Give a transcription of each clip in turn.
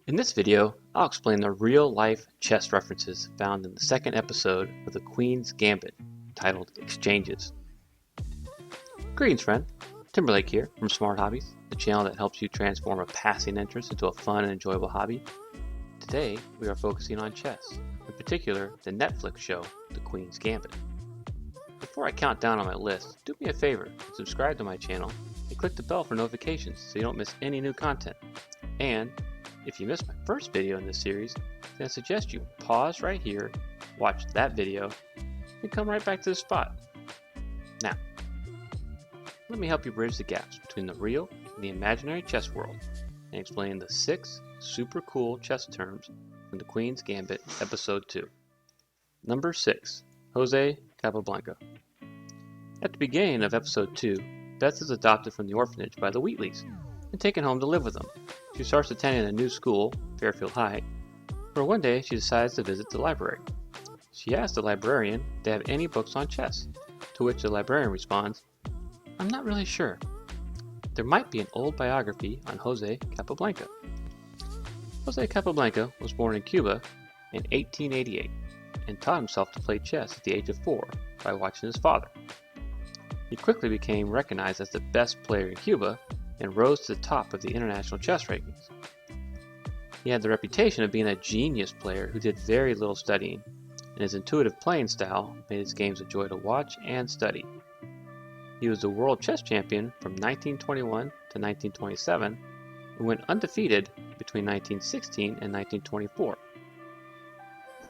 In this video, I'll explain the real-life chess references found in the second episode of the Queen's Gambit, titled Exchanges. Greetings friend, Timberlake here from Smart Hobbies, the channel that helps you transform a passing interest into a fun and enjoyable hobby. Today, we are focusing on chess, in particular the Netflix show, The Queen's Gambit. Before I count down on my list, do me a favor, subscribe to my channel, and click the bell for notifications so you don't miss any new content. And if you missed my first video in this series, then I suggest you pause right here, watch that video, and come right back to the spot. Now, let me help you bridge the gaps between the real and the imaginary chess world and explain the 6 super cool chess terms from the Queen's Gambit Episode 2. Number 6. Jose Capablanca. At the beginning of Episode 2, Beth is adopted from the orphanage by the Wheatleys and taken home to live with them. She starts attending a new school, Fairfield High, where one day she decides to visit the library. She asks the librarian if they have any books on chess, to which the librarian responds, "I'm not really sure. There might be an old biography on Jose Capablanca." Jose Capablanca was born in Cuba in 1888 and taught himself to play chess at the age of 4 by watching his father. He quickly became recognized as the best player in Cuba and rose to the top of the international chess rankings. He had the reputation of being a genius player who did very little studying, and his intuitive playing style made his games a joy to watch and study. He was the world chess champion from 1921 to 1927 and went undefeated between 1916 and 1924.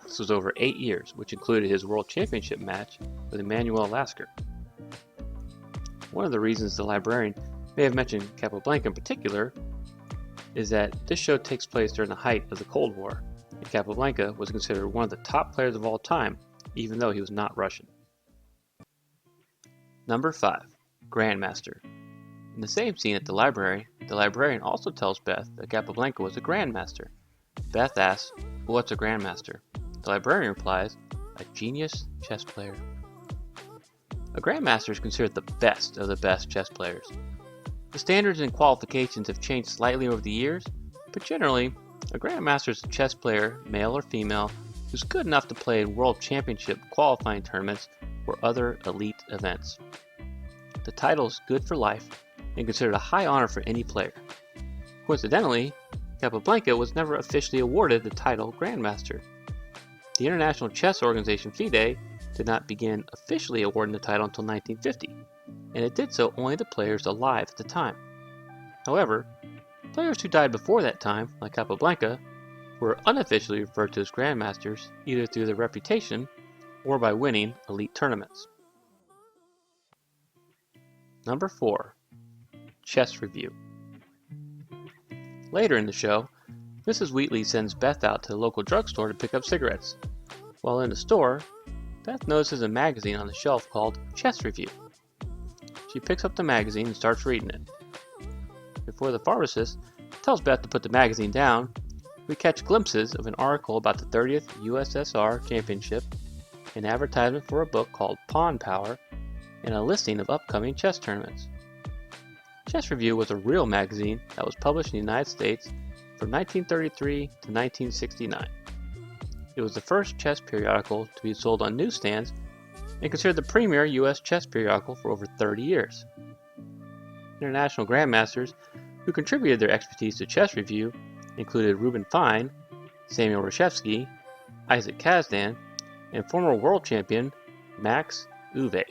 This was over 8 years, which included his world championship match with Emmanuel Lasker. One of the reasons the librarian may have mentioned Capablanca in particular is that this show takes place during the height of the Cold War, and Capablanca was considered one of the top players of all time, even though he was not Russian. Number 5. Grandmaster. In the same scene at the librarian also tells Beth that Capablanca was a Grandmaster. Beth asks, "Well, what's a Grandmaster?" The librarian replies, "A genius chess player." A Grandmaster is considered the best of the best chess players. The standards and qualifications have changed slightly over the years, but generally, a Grandmaster is a chess player, male or female, who's good enough to play in World Championship qualifying tournaments or other elite events. The title is good for life and considered a high honor for any player. Coincidentally, Capablanca was never officially awarded the title Grandmaster. The International Chess Organization FIDE did not begin officially awarding the title until 1950. And it did so only to players alive at the time. However, players who died before that time, like Capablanca, were unofficially referred to as Grandmasters either through their reputation or by winning elite tournaments. Number 4. Chess Review. Later in the show, Mrs. Wheatley sends Beth out to the local drugstore to pick up cigarettes. While in the store, Beth notices a magazine on the shelf called Chess Review. She picks up the magazine and starts reading it. Before the pharmacist tells Beth to put the magazine down, we catch glimpses of an article about the 30th USSR Championship, an advertisement for a book called Pawn Power, and a listing of upcoming chess tournaments. Chess Review was a real magazine that was published in the United States from 1933 to 1969. It was the first chess periodical to be sold on newsstands and considered the premier U.S. chess periodical for over 30 years. International Grandmasters who contributed their expertise to Chess Review included Reuben Fine, Samuel Reshevsky, Isaac Kazdan, and former world champion Max Uwe.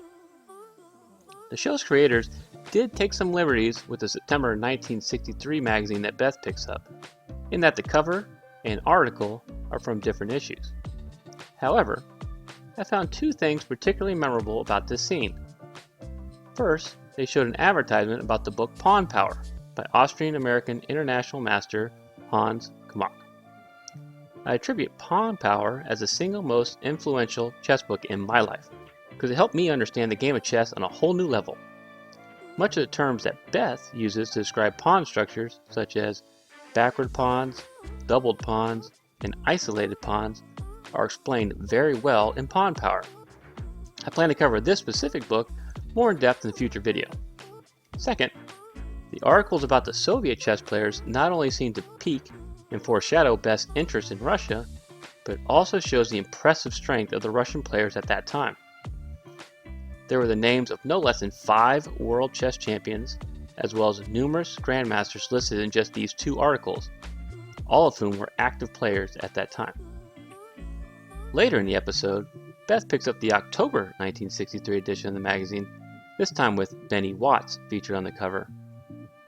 The show's creators did take some liberties with the September 1963 magazine that Beth picks up, in that the cover and article are from different issues. However, I found 2 things particularly memorable about this scene. First, they showed an advertisement about the book Pawn Power by Austrian-American international master Hans Kmock. I attribute Pawn Power as the single most influential chess book in my life, because it helped me understand the game of chess on a whole new level. Much of the terms that Beth uses to describe pawn structures, such as backward pawns, doubled pawns, and isolated pawns, are explained very well in Pawn Power. I plan to cover this specific book more in depth in a future video. Second, the articles about the Soviet chess players not only seem to pique and foreshadow Beth's interest in Russia, but it also shows the impressive strength of the Russian players at that time. There were the names of no less than 5 world chess champions, as well as numerous grandmasters listed in just these 2 articles, all of whom were active players at that time. Later in the episode, Beth picks up the October 1963 edition of the magazine, this time with Benny Watts featured on the cover.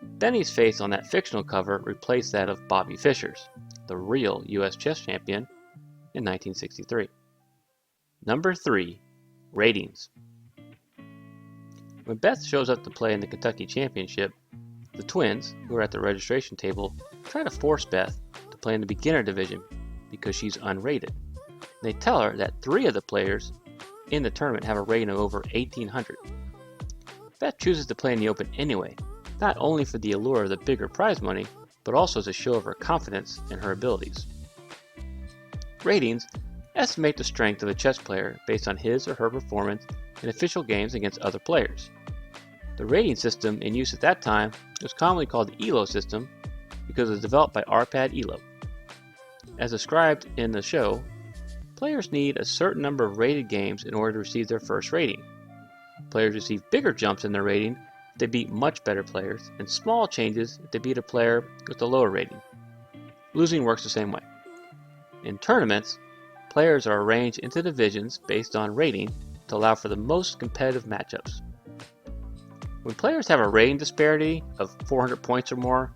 Benny's face on that fictional cover replaced that of Bobby Fischer's, the real US chess champion, in 1963. Number 3. Ratings. When Beth shows up to play in the Kentucky Championship, the twins, who are at the registration table, try to force Beth to play in the beginner division because she's unrated. They tell her that 3 of the players in the tournament have a rating of over 1,800. Beth chooses to play in the Open anyway, not only for the allure of the bigger prize money, but also as a show of her confidence in her abilities. Ratings estimate the strength of a chess player based on his or her performance in official games against other players. The rating system in use at that time was commonly called the ELO system because it was developed by Arpad Elo. As described in the show, players need a certain number of rated games in order to receive their first rating. Players receive bigger jumps in their rating if they beat much better players, and small changes if they beat a player with a lower rating. Losing works the same way. In tournaments, players are arranged into divisions based on rating to allow for the most competitive matchups. When players have a rating disparity of 400 points or more,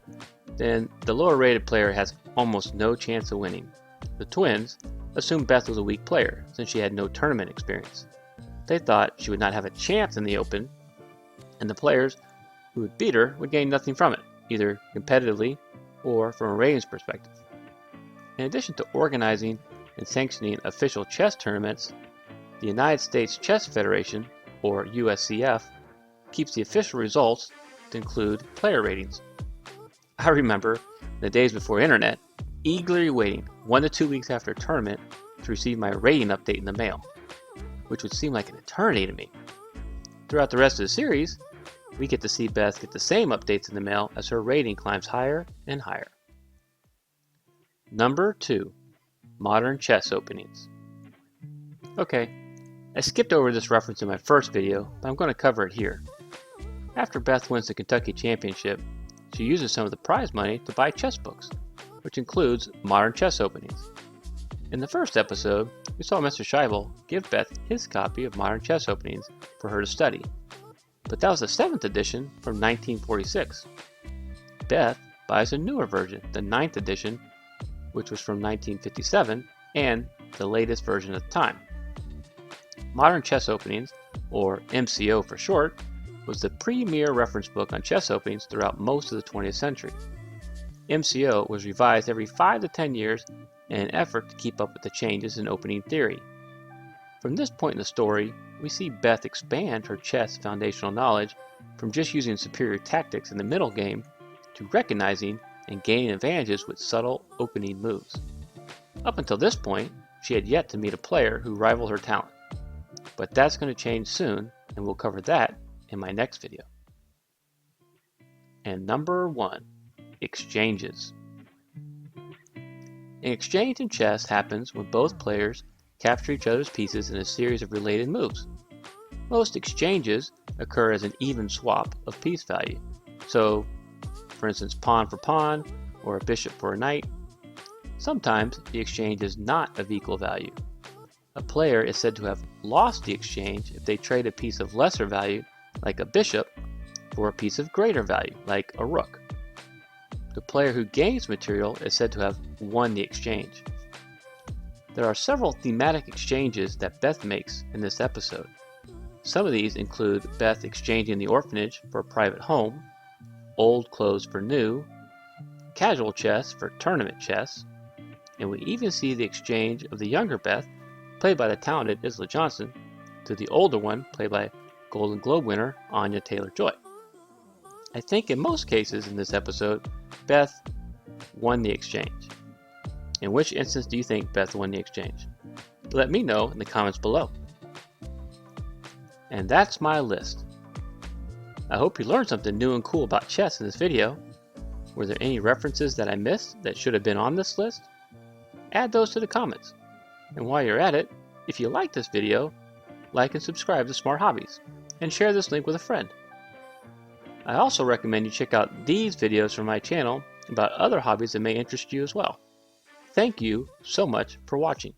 then the lower rated player has almost no chance of winning. The twins assumed Beth was a weak player since she had no tournament experience. They thought she would not have a chance in the Open, and the players who would beat her would gain nothing from it, either competitively or from a ratings perspective. In addition to organizing and sanctioning official chess tournaments, the United States Chess Federation, or USCF, keeps the official results to include player ratings. I remember, the days before internet, eagerly waiting 1 to 2 weeks after a tournament to receive my rating update in the mail, which would seem like an eternity to me. Throughout the rest of the series, we get to see Beth get the same updates in the mail as her rating climbs higher and higher. Number 2. Modern chess openings. Okay, I skipped over this reference in my first video, but I'm going to cover it here. After Beth wins the Kentucky Championship, she uses some of the prize money to buy chess books, which includes modern chess openings. In the first episode, we saw Mr. Scheibel give Beth his copy of Modern Chess Openings for her to study, but that was the 7th edition from 1946. Beth buys a newer version, the 9th edition, which was from 1957, and the latest version at the time. Modern Chess Openings, or MCO for short, was the premier reference book on chess openings throughout most of the 20th century. MCO was revised every 5 to 10 years in an effort to keep up with the changes in opening theory. From this point in the story, we see Beth expand her chess foundational knowledge from just using superior tactics in the middle game to recognizing and gaining advantages with subtle opening moves. Up until this point, she had yet to meet a player who rivaled her talent. But that's going to change soon, and we'll cover that in my next video. And number 1, exchanges. An exchange in chess happens when both players capture each other's pieces in a series of related moves. Most exchanges occur as an even swap of piece value. So, for instance, pawn for pawn or a bishop for a knight. Sometimes the exchange is not of equal value. A player is said to have lost the exchange if they trade a piece of lesser value, like a bishop, for a piece of greater value, like a rook. The player who gains material is said to have won the exchange. There are several thematic exchanges that Beth makes in this episode. Some of these include Beth exchanging the orphanage for a private home, old clothes for new, casual chess for tournament chess, and we even see the exchange of the younger Beth, played by the talented Isla Johnson, to the older one, played by Golden Globe winner Anya Taylor-Joy. I think in most cases in this episode, Beth won the exchange. In which instance do you think Beth won the exchange? Let me know in the comments below. And that's my list. I hope you learned something new and cool about chess in this video. Were there any references that I missed that should have been on this list? Add those to the comments. And while you're at it, if you like this video, like and subscribe to Smart Hobbies, and share this link with a friend. I also recommend you check out these videos from my channel about other hobbies that may interest you as well. Thank you so much for watching.